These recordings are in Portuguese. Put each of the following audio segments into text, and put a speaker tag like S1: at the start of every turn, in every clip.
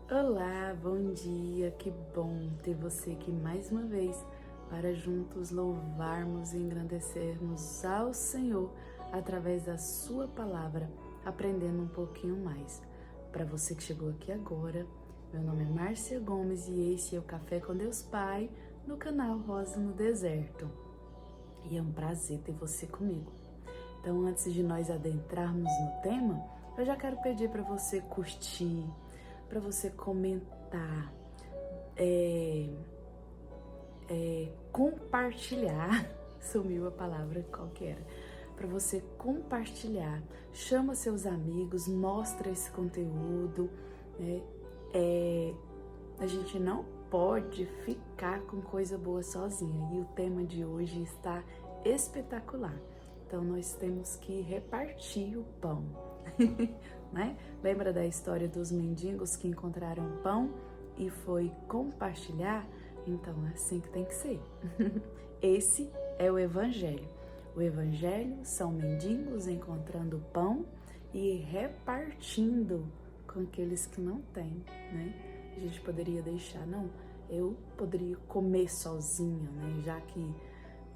S1: Olá, bom dia, que bom ter você aqui mais uma vez para juntos louvarmos e engrandecermos ao Senhor através da Sua palavra, aprendendo um pouquinho mais. Para você que chegou aqui agora, meu nome é Márcia Gomes e esse é o Café com Deus Pai no canal Rosa no Deserto. E é um prazer ter você comigo. Então, antes de nós adentrarmos no tema, eu já quero pedir para você curtir, para você comentar, compartilhar, sumiu a palavra qual que era, para você compartilhar, chama seus amigos, mostra esse conteúdo, né? A gente não pode ficar com coisa boa sozinha e o tema de hoje está espetacular. Então nós temos que repartir o pão, né? Lembra da história dos mendigos que encontraram pão e foi compartilhar? Então é assim que tem que ser. Esse é o Evangelho. O Evangelho são mendigos encontrando pão e repartindo com aqueles que não têm, né? A gente poderia deixar, não, eu poderia comer sozinha, né? Já que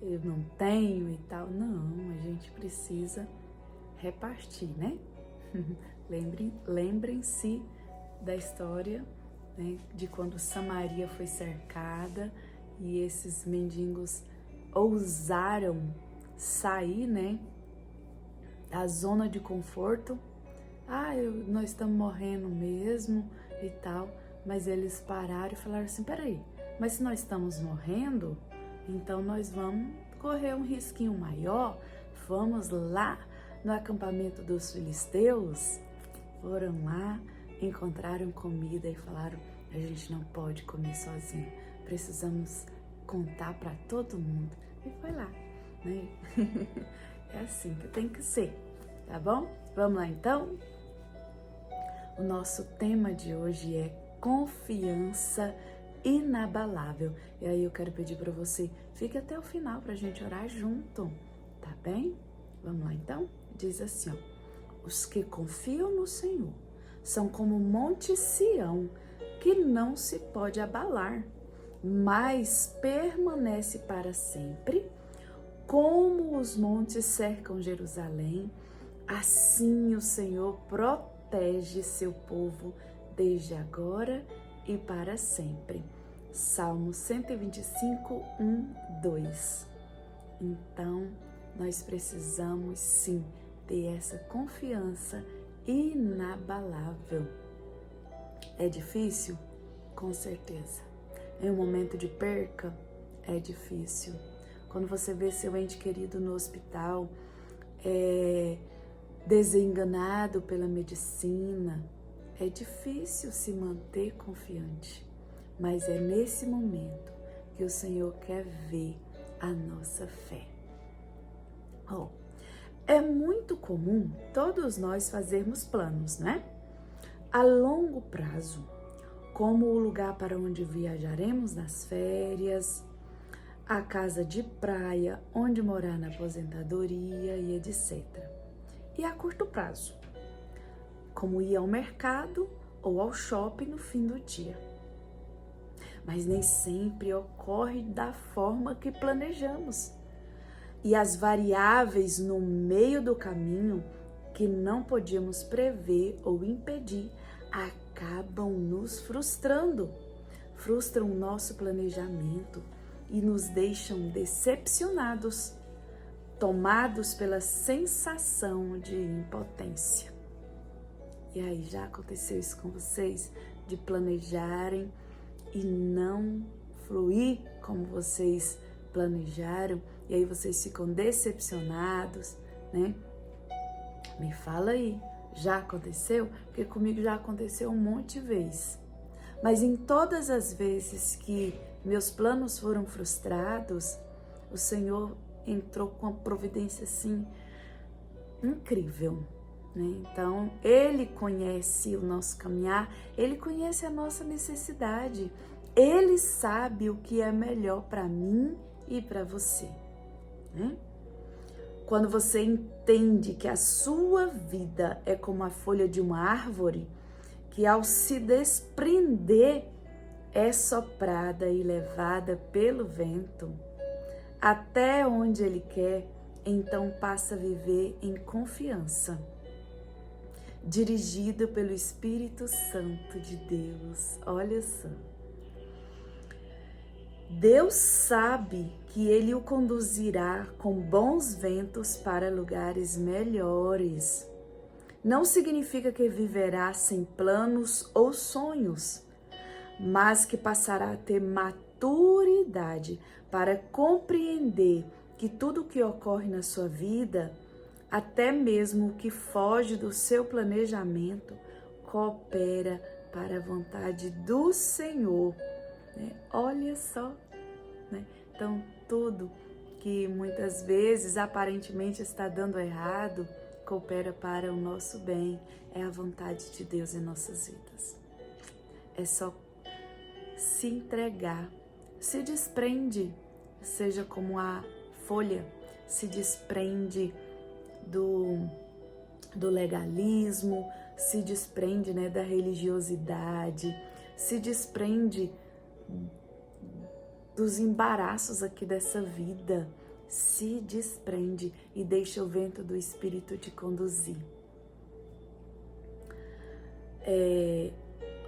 S1: eu não tenho e tal. Não, a gente precisa repartir, né? Lembrem-se da história, né, de quando Samaria foi cercada e esses mendigos ousaram sair, né, da zona de conforto. Nós estamos morrendo mesmo e tal, mas eles pararam e falaram assim, peraí, mas se nós estamos morrendo, então nós vamos correr um risquinho maior, vamos lá no acampamento dos filisteus. Foram lá, encontraram comida e falaram, a gente não pode comer sozinho, precisamos contar para todo mundo. E foi lá, né? É assim que tem que ser, tá bom? Vamos lá então? O nosso tema de hoje é confiança inabalável. E aí eu quero pedir para você, fique até o final para a gente orar junto, tá bem? Vamos lá então? Diz assim, ó. Os que confiam no Senhor são como o monte Sião, que não se pode abalar, mas permanece para sempre. Como os montes cercam Jerusalém, assim o Senhor protege seu povo desde agora e para sempre. Salmo 125, 1, 2. Então, nós precisamos sim ter essa confiança inabalável. É difícil? Com certeza. Em um momento de perca, é difícil. Quando você vê seu ente querido no hospital, desenganado pela medicina, é difícil se manter confiante. Mas é nesse momento que o Senhor quer ver a nossa fé. É muito comum todos nós fazermos planos, né? A longo prazo, como o lugar para onde viajaremos nas férias, a casa de praia, onde morar na aposentadoria e etc. E a curto prazo, como ir ao mercado ou ao shopping no fim do dia. Mas nem sempre ocorre da forma que planejamos. E as variáveis no meio do caminho que não podíamos prever ou impedir acabam nos frustrando, frustram o nosso planejamento e nos deixam decepcionados, tomados pela sensação de impotência. E aí, já aconteceu isso com vocês? De planejarem e não fluir como vocês planejaram, e aí vocês ficam decepcionados, né? Me fala aí, já aconteceu? Porque comigo já aconteceu um monte de vezes. Mas em todas as vezes que meus planos foram frustrados, o Senhor entrou com uma providência assim incrível, né? Então, Ele conhece o nosso caminhar, Ele conhece a nossa necessidade, Ele sabe o que é melhor para mim e para você, né? Quando você entende que a sua vida é como a folha de uma árvore que ao se desprender é soprada e levada pelo vento até onde ele quer, então passa a viver em confiança, dirigido pelo Espírito Santo de Deus. Olha só. Deus sabe que ele o conduzirá com bons ventos para lugares melhores. Não significa que viverá sem planos ou sonhos, mas que passará a ter maturidade para compreender que tudo o que ocorre na sua vida, até mesmo o que foge do seu planejamento, coopera para a vontade do Senhor. Olha só, né? Então tudo que muitas vezes aparentemente está dando errado, coopera para o nosso bem, é a vontade de Deus em nossas vidas. É só se entregar, se desprende, seja como a folha se desprende do legalismo, se desprende, né, da religiosidade, se desprende dos embaraços aqui dessa vida, se desprende e deixa o vento do Espírito te conduzir.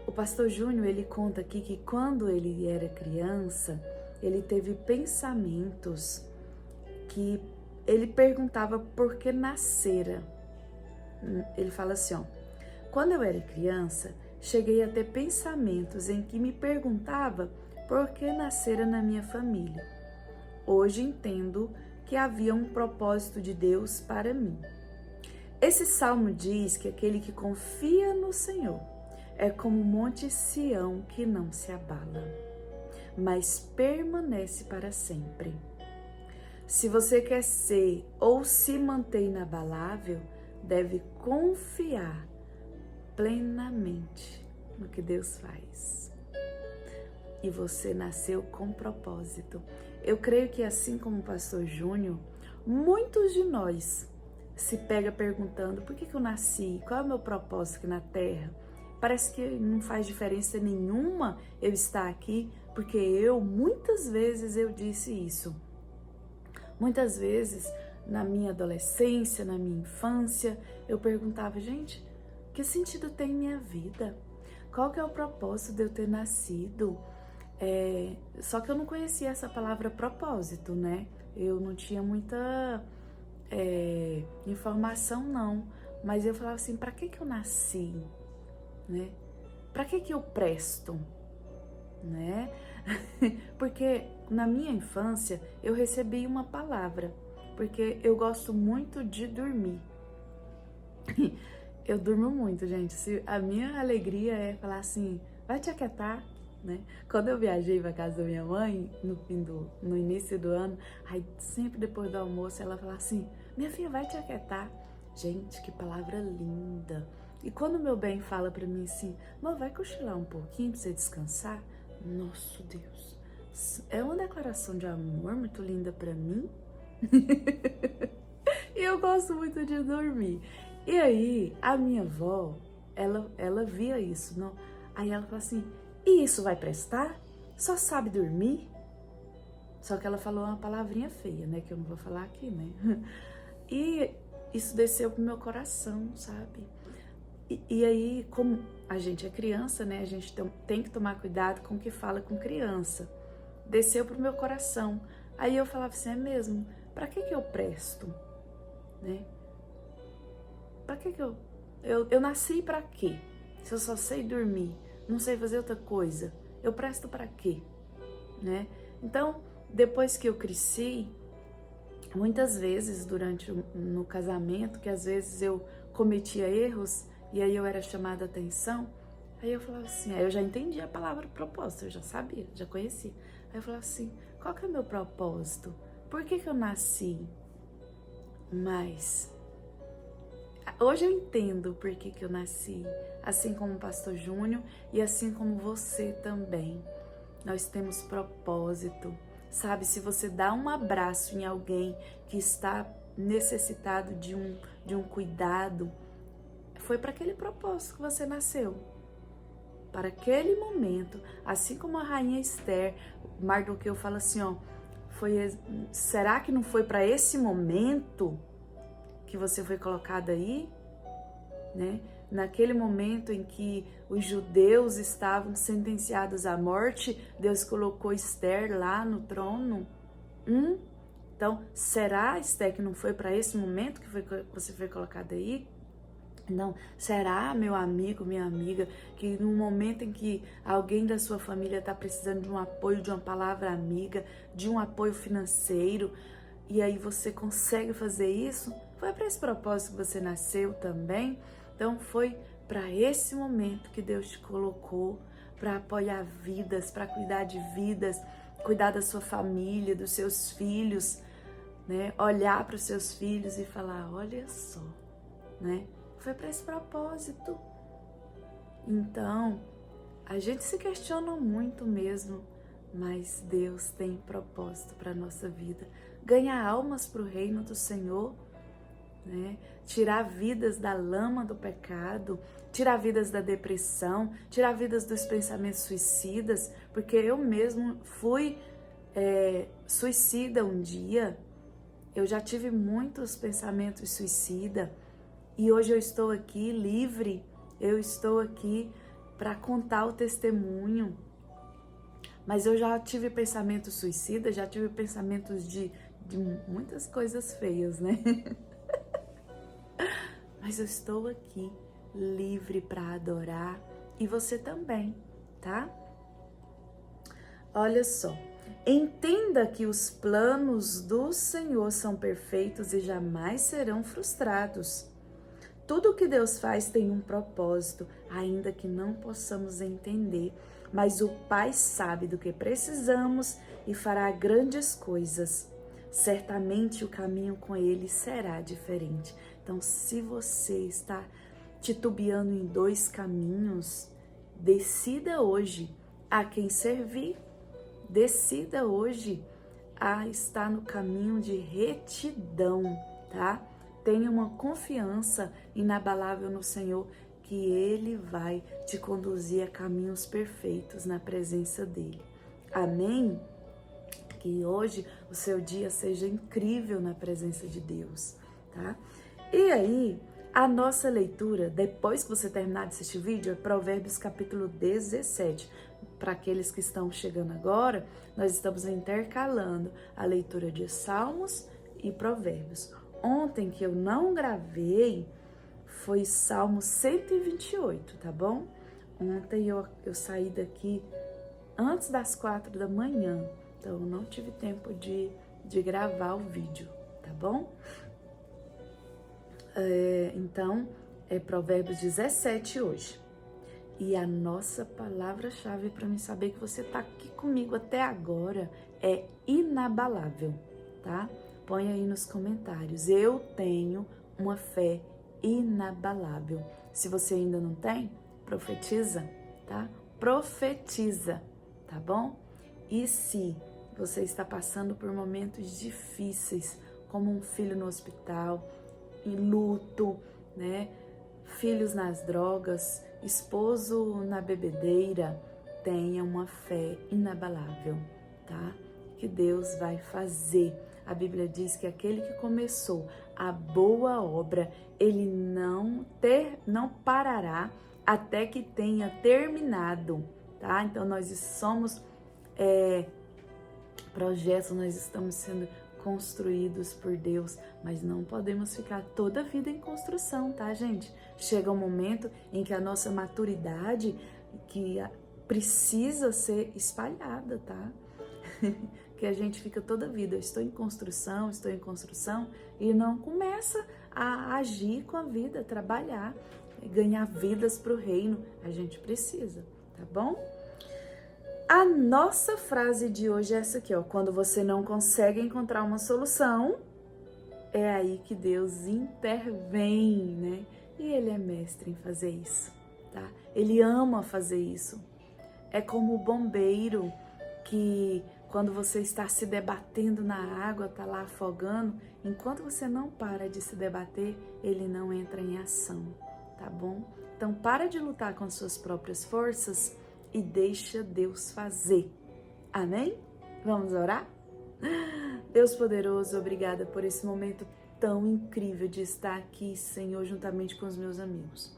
S1: O pastor Júnior, ele conta aqui que quando ele era criança, ele teve pensamentos que ele perguntava por que nascera. Ele fala assim, ó, quando eu era criança, cheguei a ter pensamentos em que me perguntava por que nascera na minha família. Hoje entendo que havia um propósito de Deus para mim. Esse salmo diz que aquele que confia no Senhor é como o monte Sião que não se abala, mas permanece para sempre. Se você quer ser ou se manter inabalável, deve confiar plenamente no que Deus faz. E você nasceu com propósito. Eu creio que assim como o pastor Júnior, muitos de nós se pega perguntando por que eu nasci, qual é o meu propósito aqui na Terra. Parece que não faz diferença nenhuma eu estar aqui, porque muitas vezes eu disse isso. Muitas vezes, na minha adolescência, na minha infância, eu perguntava, gente, que sentido tem minha vida? Qual que é o propósito de eu ter nascido? Só que eu não conhecia essa palavra propósito, né? Eu não tinha muita informação, não. Mas eu falava assim, para que eu nasci? Né? Para que eu presto? Né? Porque na minha infância eu recebi uma palavra, porque eu gosto muito de dormir. Eu durmo muito, gente. A minha alegria é falar assim, vai te aquietar, né? Quando eu viajei para casa da minha mãe no início do ano, aí sempre depois do almoço ela falava assim, minha filha, vai te aquietar. Gente, que palavra linda. E quando meu bem fala para mim assim, mãe, vai cochilar um pouquinho para você descansar? Nossa, Deus, é uma declaração de amor muito linda para mim. E eu gosto muito de dormir. E aí, a minha avó, ela via isso, não? Aí ela fala assim, e isso vai prestar? Só sabe dormir? Só que ela falou uma palavrinha feia, né? Que eu não vou falar aqui, né? E isso desceu pro meu coração, sabe? E aí, como a gente é criança, né? A gente tem que tomar cuidado com o que fala com criança. Desceu pro meu coração. Aí eu falava assim, é mesmo? Pra que eu presto? Né? Pra que eu nasci pra quê? Se eu só sei dormir, não sei fazer outra coisa, eu presto pra quê? Né? Então, depois que eu cresci, muitas vezes no casamento, que às vezes eu cometia erros, e aí eu era chamada a atenção, aí eu falava assim, aí eu já entendi a palavra propósito, eu já sabia, já conhecia. Aí eu falava assim, qual que é o meu propósito? Por que eu nasci? Mas hoje eu entendo por que eu nasci, assim como o pastor Júnior e assim como você também. Nós temos propósito, sabe? Se você dá um abraço em alguém que está necessitado de um cuidado, foi para aquele propósito que você nasceu, para aquele momento, assim como a rainha Esther, Mardoqueu fala assim, ó, será que não foi para esse momento que você foi colocada aí, né? Naquele momento em que os judeus estavam sentenciados à morte, Deus colocou Esther lá no trono. Então, será, Esther, que não foi para esse momento que você foi colocada aí? Não, será, meu amigo, minha amiga, que no momento em que alguém da sua família está precisando de um apoio, de uma palavra amiga, de um apoio financeiro, e aí você consegue fazer isso? Foi para esse propósito que você nasceu também? Então foi para esse momento que Deus te colocou, para apoiar vidas, para cuidar de vidas, cuidar da sua família, dos seus filhos, né? Olhar para os seus filhos e falar, olha só, né? Foi para esse propósito. Então, a gente se questiona muito mesmo, mas Deus tem propósito para a nossa vida. Ganhar almas para o reino do Senhor, né? Tirar vidas da lama do pecado, tirar vidas da depressão, tirar vidas dos pensamentos suicidas, porque eu mesmo fui suicida um dia. Eu já tive muitos pensamentos suicidas. E hoje eu estou aqui livre, eu estou aqui para contar o testemunho. Mas eu já tive pensamentos suicidas, já tive pensamentos de muitas coisas feias, né? Mas eu estou aqui livre para adorar e você também, tá? Olha só, entenda que os planos do Senhor são perfeitos e jamais serão frustrados. Tudo o que Deus faz tem um propósito, ainda que não possamos entender, mas o Pai sabe do que precisamos e fará grandes coisas. Certamente o caminho com Ele será diferente. Então, se você está titubeando em dois caminhos, decida hoje a quem servir. Decida hoje a estar no caminho de retidão, tá? Tenha uma confiança inabalável no Senhor, que Ele vai te conduzir a caminhos perfeitos na presença dEle. Amém? Que hoje o seu dia seja incrível na presença de Deus, tá? E aí, a nossa leitura, depois que você terminar de assistir o vídeo, é Provérbios capítulo 17. Para aqueles que estão chegando agora, nós estamos intercalando a leitura de Salmos e Provérbios. Ontem que eu não gravei foi Salmo 128, tá bom? Ontem eu saí daqui antes das 4 da manhã, então eu não tive tempo de gravar o vídeo, tá bom? Então, é Provérbios 17 hoje. E a nossa palavra-chave para mim saber que você está aqui comigo até agora é inabalável, tá? Põe aí nos comentários. Eu tenho uma fé inabalável. Se você ainda não tem, profetiza, tá? Profetiza, tá bom? E se você está passando por momentos difíceis, como um filho no hospital, em luto, né? Filhos nas drogas, esposo na bebedeira, tenha uma fé inabalável, tá? Que Deus vai fazer. A Bíblia diz que aquele que começou a boa obra, ele não parará até que tenha terminado, tá? Então nós somos projetos, nós estamos sendo construídos por Deus, mas não podemos ficar toda a vida em construção, tá, gente? Chega um momento em que a nossa maturidade que precisa ser espalhada, tá? Que a gente fica toda a vida, eu estou em construção e não começa a agir com a vida, a trabalhar, ganhar vidas para o reino. A gente precisa, tá bom? A nossa frase de hoje é essa aqui, ó. Quando você não consegue encontrar uma solução, é aí que Deus intervém, né? E Ele é mestre em fazer isso, tá? Ele ama fazer isso. É como o bombeiro que, quando você está se debatendo na água, tá lá afogando, enquanto você não para de se debater, ele não entra em ação, tá bom? Então para de lutar com as suas próprias forças e deixa Deus fazer. Amém? Vamos orar? Deus poderoso, obrigada por esse momento tão incrível de estar aqui, Senhor, juntamente com os meus amigos.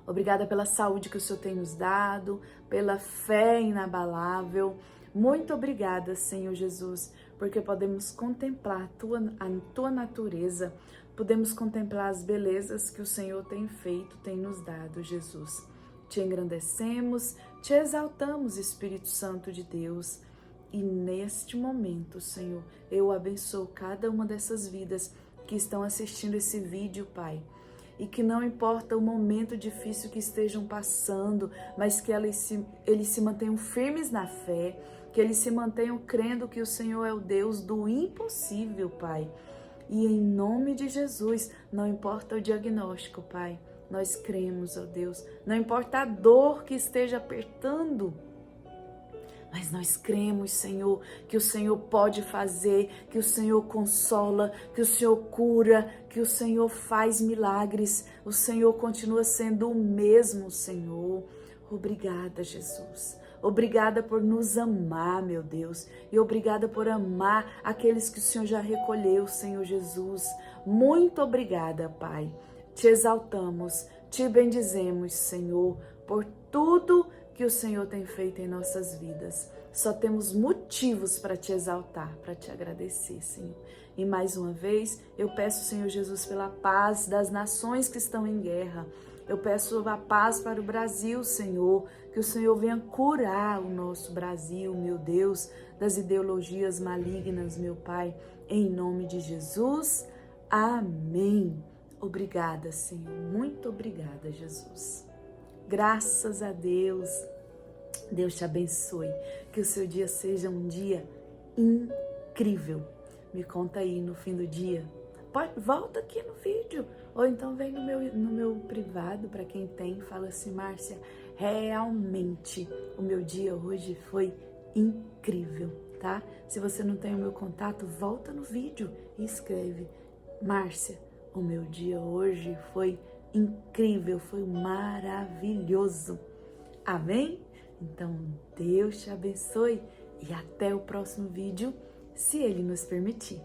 S1: Obrigada pela saúde que o Senhor tem nos dado, pela fé inabalável. Muito obrigada, Senhor Jesus, porque podemos contemplar a tua natureza, podemos contemplar as belezas que o Senhor tem feito, tem nos dado, Jesus. Te engrandecemos, te exaltamos, Espírito Santo de Deus. E neste momento, Senhor, eu abençoo cada uma dessas vidas que estão assistindo esse vídeo, Pai. E que não importa o momento difícil que estejam passando, mas que eles se mantenham firmes na fé, que eles se mantenham crendo que o Senhor é o Deus do impossível, Pai. E em nome de Jesus, não importa o diagnóstico, Pai, nós cremos, ó Deus, não importa a dor que esteja apertando, mas nós cremos, Senhor, que o Senhor pode fazer, que o Senhor consola, que o Senhor cura, que o Senhor faz milagres. O Senhor continua sendo o mesmo, Senhor. Obrigada, Jesus. Obrigada por nos amar, meu Deus. E obrigada por amar aqueles que o Senhor já recolheu, Senhor Jesus. Muito obrigada, Pai. Te exaltamos, te bendizemos, Senhor, por tudo que o Senhor tem feito em nossas vidas. Só temos motivos para te exaltar, para te agradecer, Senhor. E mais uma vez, eu peço, Senhor Jesus, pela paz das nações que estão em guerra. Eu peço a paz para o Brasil, Senhor, que o Senhor venha curar o nosso Brasil, meu Deus, das ideologias malignas, meu Pai, em nome de Jesus. Amém. Obrigada, Senhor. Muito obrigada, Jesus. Graças a Deus. Deus te abençoe. Que o seu dia seja um dia incrível. Me conta aí no fim do dia. Volta aqui no vídeo. Ou então vem no meu privado, para quem tem. Fala assim, Márcia, realmente o meu dia hoje foi incrível, tá? Se você não tem o meu contato, volta no vídeo e escreve. Márcia, o meu dia hoje foi incrível, foi maravilhoso. Amém? Então, Deus te abençoe e até o próximo vídeo, se Ele nos permitir.